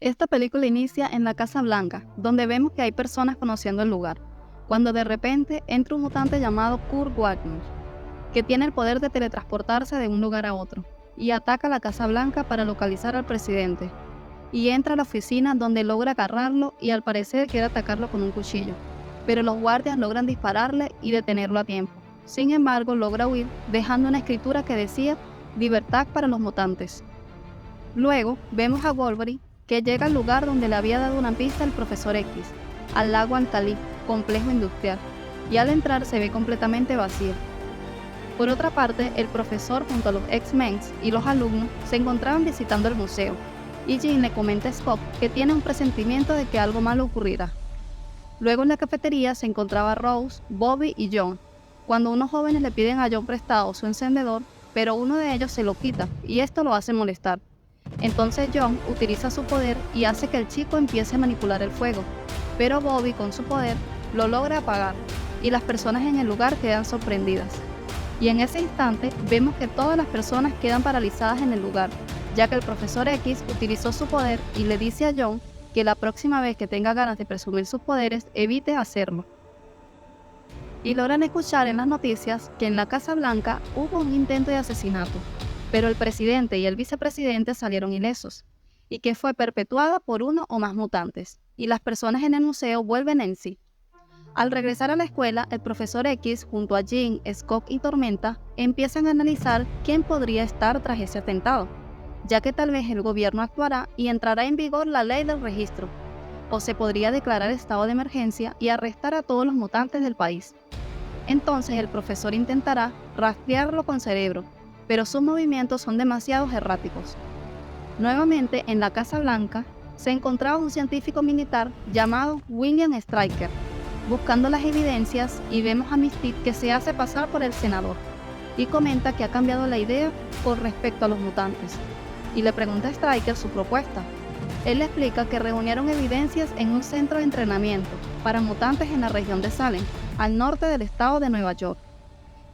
Esta película inicia en la Casa Blanca, donde vemos que hay personas conociendo el lugar, cuando de repente entra un mutante llamado Kurt Wagner, que tiene el poder de teletransportarse de un lugar a otro, y ataca la Casa Blanca para localizar al presidente, y entra a la oficina donde logra agarrarlo y al parecer quiere atacarlo con un cuchillo, pero los guardias logran dispararle y detenerlo a tiempo. Sin embargo, logra huir, dejando una escritura que decía «Libertad para los mutantes». Luego, vemos a Wolverine, que llega al lugar donde le había dado una pista el Profesor X, al lago Antalí, complejo industrial, y al entrar se ve completamente vacío. Por otra parte, el profesor junto a los X-Men y los alumnos se encontraban visitando el museo, y Jean le comenta a Scott que tiene un presentimiento de que algo malo ocurrirá. Luego en la cafetería se encontraba Rose, Bobby y John, cuando unos jóvenes le piden a John prestado su encendedor, pero uno de ellos se lo quita, y esto lo hace molestar. Entonces John utiliza su poder y hace que el chico empiece a manipular el fuego, pero Bobby con su poder lo logra apagar, y las personas en el lugar quedan sorprendidas. Y en ese instante vemos que todas las personas quedan paralizadas en el lugar, ya que el Profesor X utilizó su poder y le dice a John que la próxima vez que tenga ganas de presumir sus poderes, evite hacerlo. Y logran escuchar en las noticias que en la Casa Blanca hubo un intento de asesinato, pero el presidente y el vicepresidente salieron ilesos, y que fue perpetuada por uno o más mutantes, y las personas en el museo vuelven en sí. Al regresar a la escuela, el Profesor X, junto a Jean, Scott y Tormenta, empiezan a analizar quién podría estar tras ese atentado, ya que tal vez el gobierno actuará y entrará en vigor la ley del registro, o se podría declarar estado de emergencia y arrestar a todos los mutantes del país. Entonces el profesor intentará rastrearlo con cerebro, pero sus movimientos son demasiado erráticos. Nuevamente, en la Casa Blanca, se encontraba un científico militar llamado William Stryker, buscando las evidencias, y vemos a Mystique que se hace pasar por el senador, y comenta que ha cambiado la idea con respecto a los mutantes, y le pregunta a Stryker su propuesta. Él le explica que reunieron evidencias en un centro de entrenamiento para mutantes en la región de Salem, al norte del estado de Nueva York,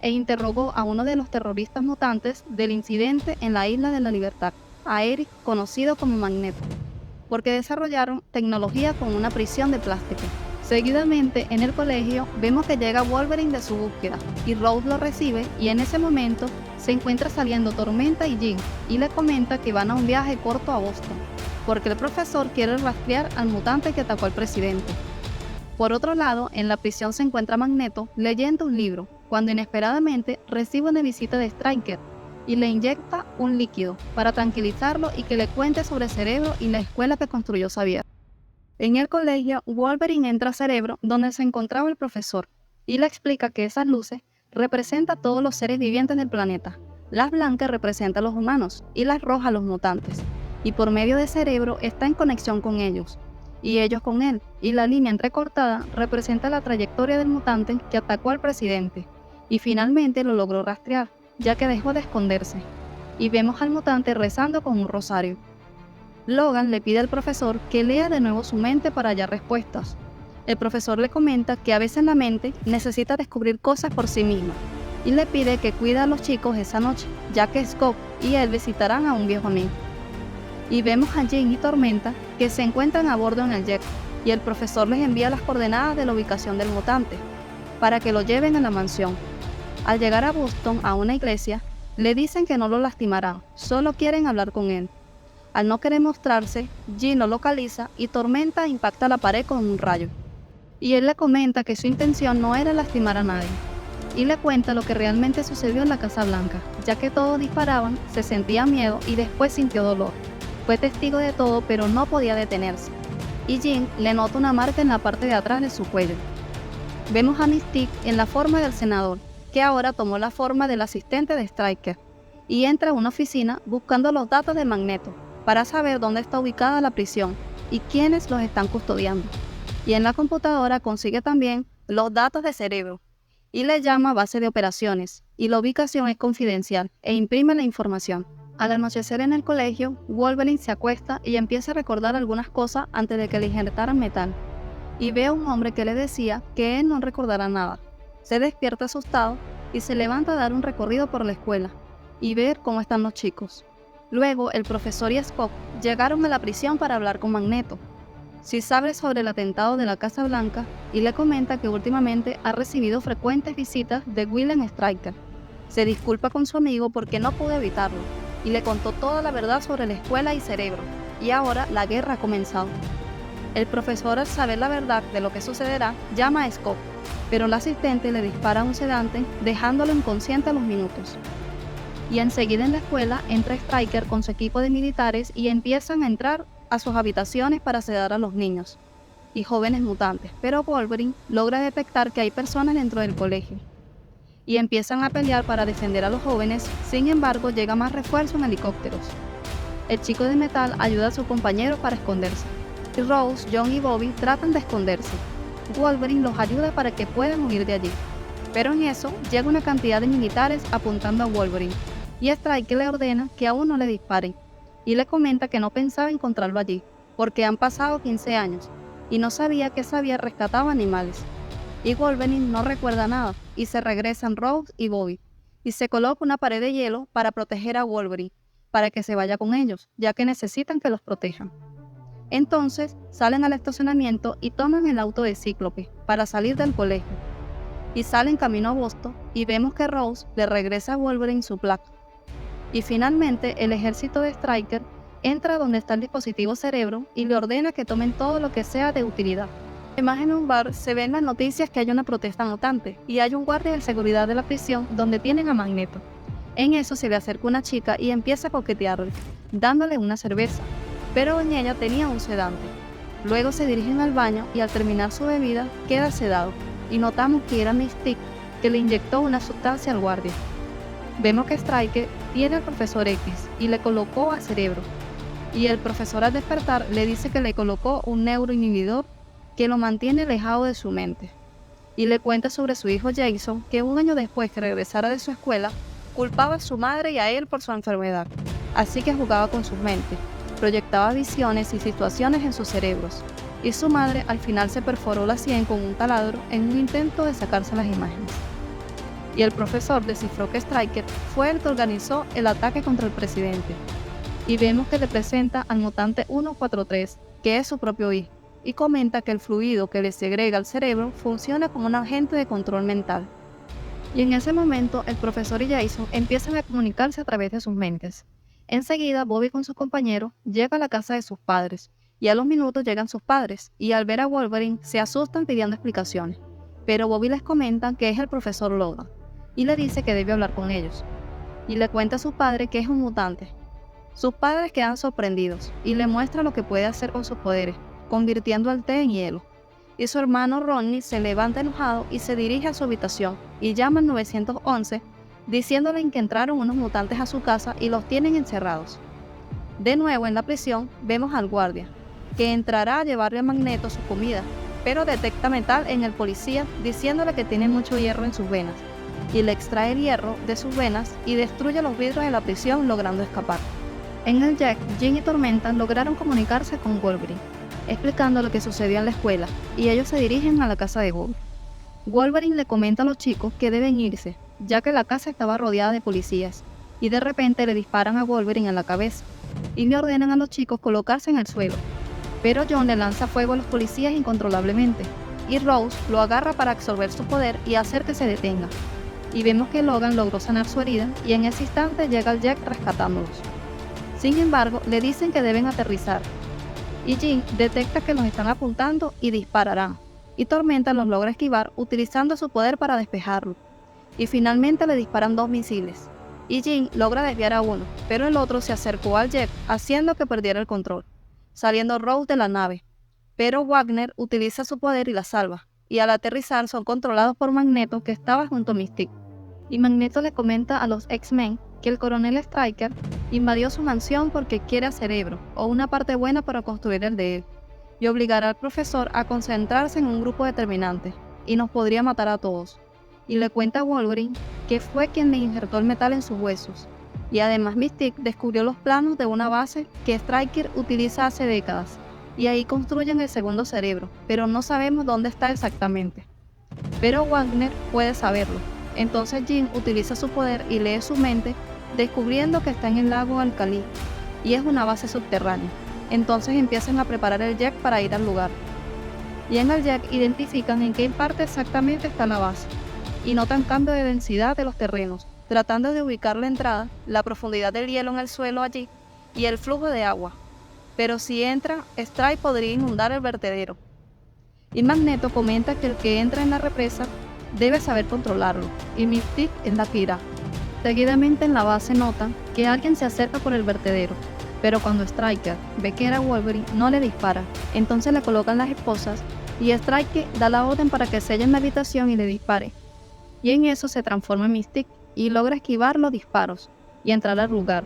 e interrogó a uno de los terroristas mutantes del incidente en la Isla de la Libertad, a Eric, conocido como Magneto, porque desarrollaron tecnología con una prisión de plástico. Seguidamente, en el colegio, vemos que llega Wolverine de su búsqueda, y Rose lo recibe, y en ese momento se encuentra saliendo Tormenta y Jean, y le comenta que van a un viaje corto a Boston, porque el profesor quiere rastrear al mutante que atacó al presidente. Por otro lado, en la prisión se encuentra Magneto leyendo un libro, cuando inesperadamente recibe una visita de Stryker, y le inyecta un líquido para tranquilizarlo y que le cuente sobre Cerebro y la escuela que construyó Xavier. En el colegio, Wolverine entra a Cerebro, donde se encontraba el profesor, y le explica que esas luces representan a todos los seres vivientes del planeta. Las blancas representan a los humanos y las rojas a los mutantes, y por medio de Cerebro está en conexión con ellos, y ellos con él, y la línea entrecortada representa la trayectoria del mutante que atacó al presidente, y finalmente lo logró rastrear, ya que dejó de esconderse, y vemos al mutante rezando con un rosario. Logan le pide al profesor que lea de nuevo su mente para hallar respuestas. El profesor le comenta que a veces la mente necesita descubrir cosas por sí misma, y le pide que cuide a los chicos esa noche, ya que Scott y él visitarán a un viejo amigo. Y vemos a Jean y Tormenta que se encuentran a bordo en el jet, y el profesor les envía las coordenadas de la ubicación del mutante, para que lo lleven a la mansión. Al llegar a Boston, a una iglesia, le dicen que no lo lastimarán, solo quieren hablar con él. Al no querer mostrarse, Jean lo localiza y Tormenta impacta la pared con un rayo. Y él le comenta que su intención no era lastimar a nadie, y le cuenta lo que realmente sucedió en la Casa Blanca, ya que todos disparaban, se sentía miedo y después sintió dolor. Fue testigo de todo, pero no podía detenerse, y Jean le nota una marca en la parte de atrás de su cuello. Vemos a Mystique en la forma del senador, que ahora tomó la forma del asistente de Stryker, y entra a una oficina buscando los datos de Magneto, para saber dónde está ubicada la prisión y quiénes los están custodiando. Y en la computadora consigue también los datos de Cerebro, y le llama base de operaciones, y la ubicación es confidencial, e imprime la información. Al anochecer en el colegio, Wolverine se acuesta y empieza a recordar algunas cosas antes de que le inyectaran metal, y ve a un hombre que le decía que él no recordará nada. Se despierta asustado y se levanta a dar un recorrido por la escuela, y ver cómo están los chicos. Luego, el profesor y Scott llegaron a la prisión para hablar con Magneto. Sí sabe sobre el atentado de la Casa Blanca y le comenta que últimamente ha recibido frecuentes visitas de Willem Stryker. Se disculpa con su amigo porque no pudo evitarlo y le contó toda la verdad sobre la escuela y Cerebro, y ahora la guerra ha comenzado. El profesor, al saber la verdad de lo que sucederá, llama a Scott, pero el asistente le dispara un sedante dejándolo inconsciente a los minutos. Y enseguida en la escuela entra Stryker con su equipo de militares y empiezan a entrar a sus habitaciones para sedar a los niños y jóvenes mutantes, pero Wolverine logra detectar que hay personas dentro del colegio y empiezan a pelear para defender a los jóvenes. Sin embargo, llega más refuerzo en helicópteros. El chico de metal ayuda a su compañero para esconderse, y Rose, John y Bobby tratan de esconderse. Wolverine los ayuda para que puedan huir de allí, pero en eso llega una cantidad de militares apuntando a Wolverine, y Stryker le ordena que aún no le disparen, y le comenta que no pensaba encontrarlo allí, porque han pasado 15 años, y no sabía que sabía rescatar animales. Y Wolverine no recuerda nada, y se regresan Rose y Bobby, y se coloca una pared de hielo para proteger a Wolverine, para que se vaya con ellos, ya que necesitan que los protejan. Entonces salen al estacionamiento y toman el auto de Cíclope para salir del colegio, y salen camino a Boston y vemos que Rose le regresa a Wolverine su placa. Y finalmente el ejército de Stryker entra donde está el dispositivo Cerebro y le ordena que tomen todo lo que sea de utilidad. Además, en un bar se ven las noticias que hay una protesta mutante y hay un guardia de seguridad de la prisión donde tienen a Magneto. En eso se le acerca una chica y empieza a coquetearle, dándole una cerveza, pero en ella tenía un sedante. Luego se dirigen al baño y al terminar su bebida queda sedado, y notamos que era Mystique que le inyectó una sustancia al guardia. Vemos que Stryker tiene al profesor X y le colocó a Cerebro, y el profesor al despertar le dice que le colocó un neuroinhibidor que lo mantiene alejado de su mente, y le cuenta sobre su hijo Jason, que un año después que regresara de su escuela, culpaba a su madre y a él por su enfermedad, así que jugaba con sus mentes, proyectaba visiones y situaciones en sus cerebros, y su madre al final se perforó la sien con un taladro en un intento de sacarse las imágenes. Y el profesor descifró que Stryker fue el que organizó el ataque contra el presidente, y vemos que le presenta al mutante 143, que es su propio hijo, y comenta que el fluido que le segrega al cerebro funciona como un agente de control mental. Y en ese momento el profesor y Jason empiezan a comunicarse a través de sus mentes. Enseguida Bobby con su compañero llega a la casa de sus padres, y a los minutos llegan sus padres, y al ver a Wolverine se asustan pidiendo explicaciones, pero Bobby les comenta que es el profesor Logan, y le dice que debe hablar con ellos, y le cuenta a su padre que es un mutante. Sus padres quedan sorprendidos, y le muestra lo que puede hacer con sus poderes, convirtiendo al té en hielo. Y su hermano Ronnie se levanta enojado y se dirige a su habitación y llama al 911 diciéndole que entraron unos mutantes a su casa y los tienen encerrados. De nuevo en la prisión vemos al guardia, que entrará a llevarle a Magneto su comida, pero detecta metal en el policía diciéndole que tiene mucho hierro en sus venas, y le extrae el hierro de sus venas y destruye los vidrios de la prisión logrando escapar. En el Jack, Jean y Tormenta lograron comunicarse con Wolverine, explicando lo que sucedió en la escuela, y ellos se dirigen a la casa de Bobby. Wolverine le comenta a los chicos que deben irse, ya que la casa estaba rodeada de policías, y de repente le disparan a Wolverine en la cabeza, y le ordenan a los chicos colocarse en el suelo. Pero John le lanza fuego a los policías incontrolablemente, y Rose lo agarra para absorber su poder y hacer que se detenga. Y vemos que Logan logró sanar su herida, y en ese instante llega el Jack rescatándolos. Sin embargo, le dicen que deben aterrizar, y Jean detecta que los están apuntando y dispararán, y Tormenta los logra esquivar utilizando su poder para despejarlo, y finalmente le disparan 2 misiles, y Jean logra desviar a uno, pero el otro se acercó al Jet haciendo que perdiera el control, saliendo Rose de la nave, pero Wagner utiliza su poder y la salva, y al aterrizar son controlados por Magneto, que estaba junto a Mystique, y Magneto le comenta a los X-Men que el coronel Stryker invadió su mansión porque quiere a Cerebro, o una parte buena para construir el de él, y obligará al profesor a concentrarse en un grupo determinante, y nos podría matar a todos. Y le cuenta a Wolverine que fue quien le injertó el metal en sus huesos, y además Mystique descubrió los planos de una base que Stryker utiliza hace décadas, y ahí construyen el segundo cerebro, pero no sabemos dónde está exactamente. Pero Wagner puede saberlo. Entonces Jean utiliza su poder y lee su mente descubriendo que está en el lago Alcalí y es una base subterránea. Entonces empiezan a preparar el jet para ir al lugar. Y en el jet identifican en qué parte exactamente está la base y notan cambio de densidad de los terrenos, tratando de ubicar la entrada, la profundidad del hielo en el suelo allí y el flujo de agua. Pero si entra, Strike podría inundar el vertedero. Y Magneto comenta que el que entra en la represa debe saber controlarlo, y Mystique es la que irá. Seguidamente en la base notan que alguien se acerca por el vertedero, pero cuando Stryker ve que era Wolverine no le dispara, entonces le colocan las esposas y Stryker da la orden para que sellen la habitación y le dispare. Y en eso se transforma en Mystique y logra esquivar los disparos y entrar al lugar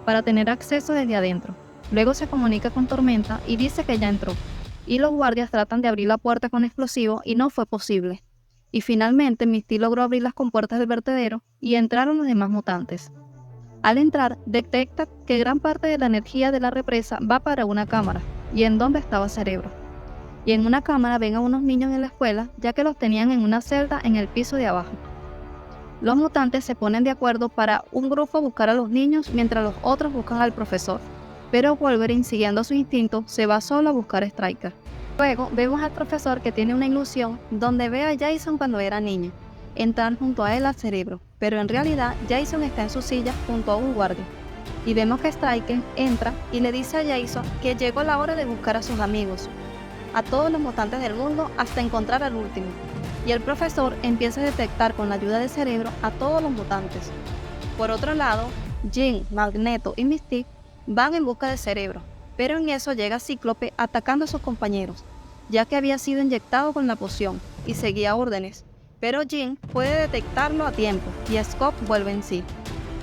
para tener acceso desde adentro. Luego se comunica con Tormenta y dice que ya entró, y los guardias tratan de abrir la puerta con explosivos y no fue posible. Y finalmente Mystique logró abrir las compuertas del vertedero y entraron los demás mutantes. Al entrar, detecta que gran parte de la energía de la represa va para una cámara, y en donde estaba Cerebro. Y en una cámara ven a unos niños en la escuela, ya que los tenían en una celda en el piso de abajo. Los mutantes se ponen de acuerdo para un grupo buscar a los niños mientras los otros buscan al profesor. Pero Wolverine, siguiendo su instinto, se va solo a buscar a Stryker. Luego vemos al profesor que tiene una ilusión donde ve a Jason cuando era niño, entrar junto a él al Cerebro, pero en realidad Jason está en su silla junto a un guardia. Y vemos que Stryker entra y le dice a Jason que llegó la hora de buscar a sus amigos, a todos los mutantes del mundo hasta encontrar al último. Y el profesor empieza a detectar con la ayuda del Cerebro a todos los mutantes. Por otro lado, Jean, Magneto y Mystique van en busca del Cerebro, pero en eso llega Cíclope atacando a sus compañeros, ya que había sido inyectado con la poción y seguía órdenes, pero Jean puede detectarlo a tiempo y Scott vuelve en sí.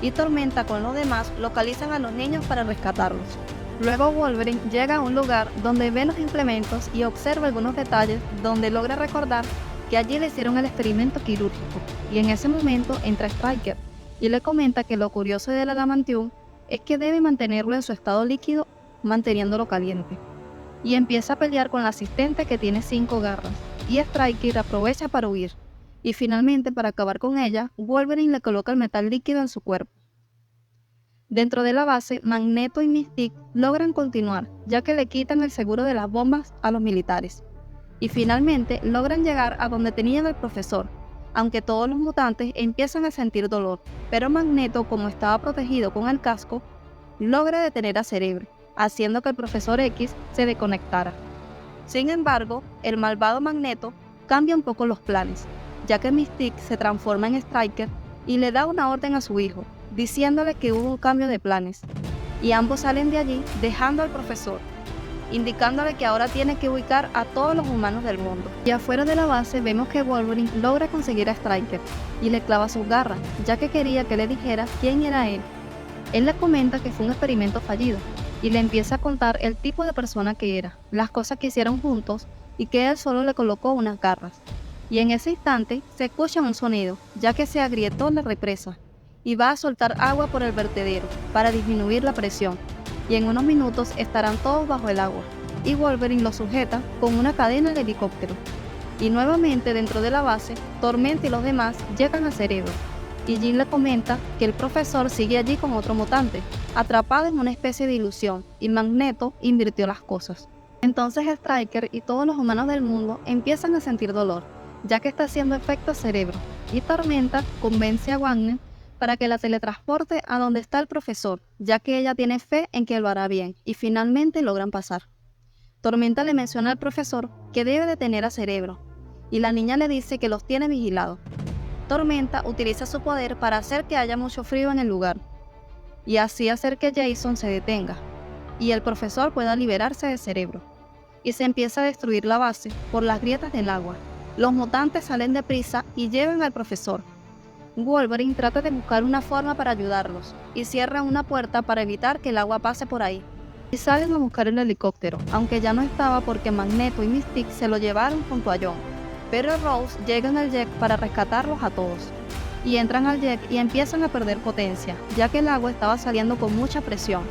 Y Tormenta con los demás localizan a los niños para rescatarlos. Luego Wolverine llega a un lugar donde ve los implementos y observa algunos detalles donde logra recordar que allí le hicieron el experimento quirúrgico, y en ese momento entra Stryker y le comenta que lo curioso del adamantium es que debe mantenerlo en su estado líquido manteniéndolo caliente. Y empieza a pelear con la asistente que tiene 5 garras, y Stryker aprovecha para huir. Y finalmente, para acabar con ella, Wolverine le coloca el metal líquido en su cuerpo. Dentro de la base, Magneto y Mystique logran continuar, ya que le quitan el seguro de las bombas a los militares. Y finalmente logran llegar a donde tenían al profesor, aunque todos los mutantes empiezan a sentir dolor, pero Magneto, como estaba protegido con el casco, logra detener a Cerebro, haciendo que el Profesor X se desconectara. Sin embargo, el malvado Magneto cambia un poco los planes, ya que Mystique se transforma en Stryker y le da una orden a su hijo, diciéndole que hubo un cambio de planes, y ambos salen de allí dejando al profesor, indicándole que ahora tiene que ubicar a todos los humanos del mundo. Y afuera de la base vemos que Wolverine logra conseguir a Stryker y le clava sus garras, ya que quería que le dijera quién era él. Él le comenta que fue un experimento fallido y le empieza a contar el tipo de persona que era, las cosas que hicieron juntos y que él solo le colocó unas garras. Y en ese instante se escucha un sonido, ya que se agrietó la represa y va a soltar agua por el vertedero para disminuir la presión. Y en unos minutos estarán todos bajo el agua, y Wolverine lo sujeta con una cadena de helicóptero. Y nuevamente dentro de la base, Tormenta y los demás llegan al Cerebro, y Jean le comenta que el profesor sigue allí con otro mutante, atrapado en una especie de ilusión, y Magneto invirtió las cosas. Entonces Stryker y todos los humanos del mundo empiezan a sentir dolor, ya que está haciendo efecto al Cerebro, y Tormenta convence a Wagner para que la teletransporte a donde está el profesor, ya que ella tiene fe en que lo hará bien, y finalmente logran pasar. Tormenta le menciona al profesor que debe detener a Cerebro, y la niña le dice que los tiene vigilados. Tormenta utiliza su poder para hacer que haya mucho frío en el lugar, y así hacer que Jason se detenga, y el profesor pueda liberarse de Cerebro. Y se empieza a destruir la base por las grietas del agua. Los mutantes salen deprisa y llevan al profesor. Wolverine trata de buscar una forma para ayudarlos y cierra una puerta para evitar que el agua pase por ahí. Y salen a buscar el helicóptero, aunque ya no estaba porque Magneto y Mystique se lo llevaron junto a John. Pero Rose llega en el jet para rescatarlos a todos. Y entran al jet y empiezan a perder potencia, ya que el agua estaba saliendo con mucha presión.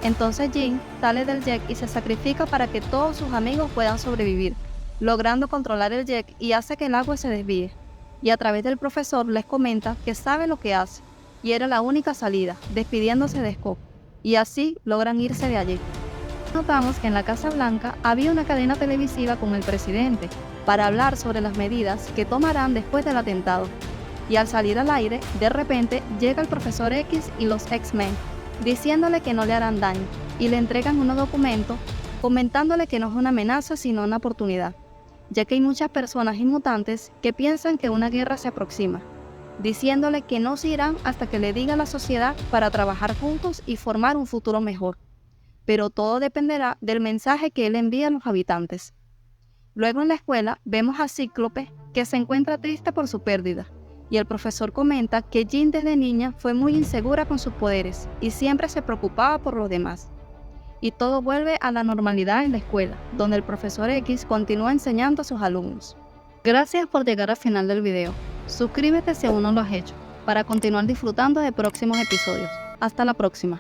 Entonces Jean sale del jet y se sacrifica para que todos sus amigos puedan sobrevivir, logrando controlar el jet y hace que el agua se desvíe. Y a través del profesor les comenta que sabe lo que hace, y era la única salida, despidiéndose de Scott, y así logran irse de allí. Notamos que en la Casa Blanca había una cadena televisiva con el presidente para hablar sobre las medidas que tomarán después del atentado. Y al salir al aire, de repente llega el profesor X y los X-Men, diciéndole que no le harán daño, y le entregan unos documentos comentándole que no es una amenaza sino una oportunidad, ya que hay muchas personas y mutantes que piensan que una guerra se aproxima, diciéndole que no se irán hasta que le diga a la sociedad para trabajar juntos y formar un futuro mejor. Pero todo dependerá del mensaje que él envía a los habitantes. Luego en la escuela vemos a Cíclope, que se encuentra triste por su pérdida, y el profesor comenta que Jean desde niña fue muy insegura con sus poderes y siempre se preocupaba por los demás. Y todo vuelve a la normalidad en la escuela, donde el profesor X continúa enseñando a sus alumnos. Gracias por llegar al final del video. Suscríbete si aún no lo has hecho, para continuar disfrutando de próximos episodios. Hasta la próxima.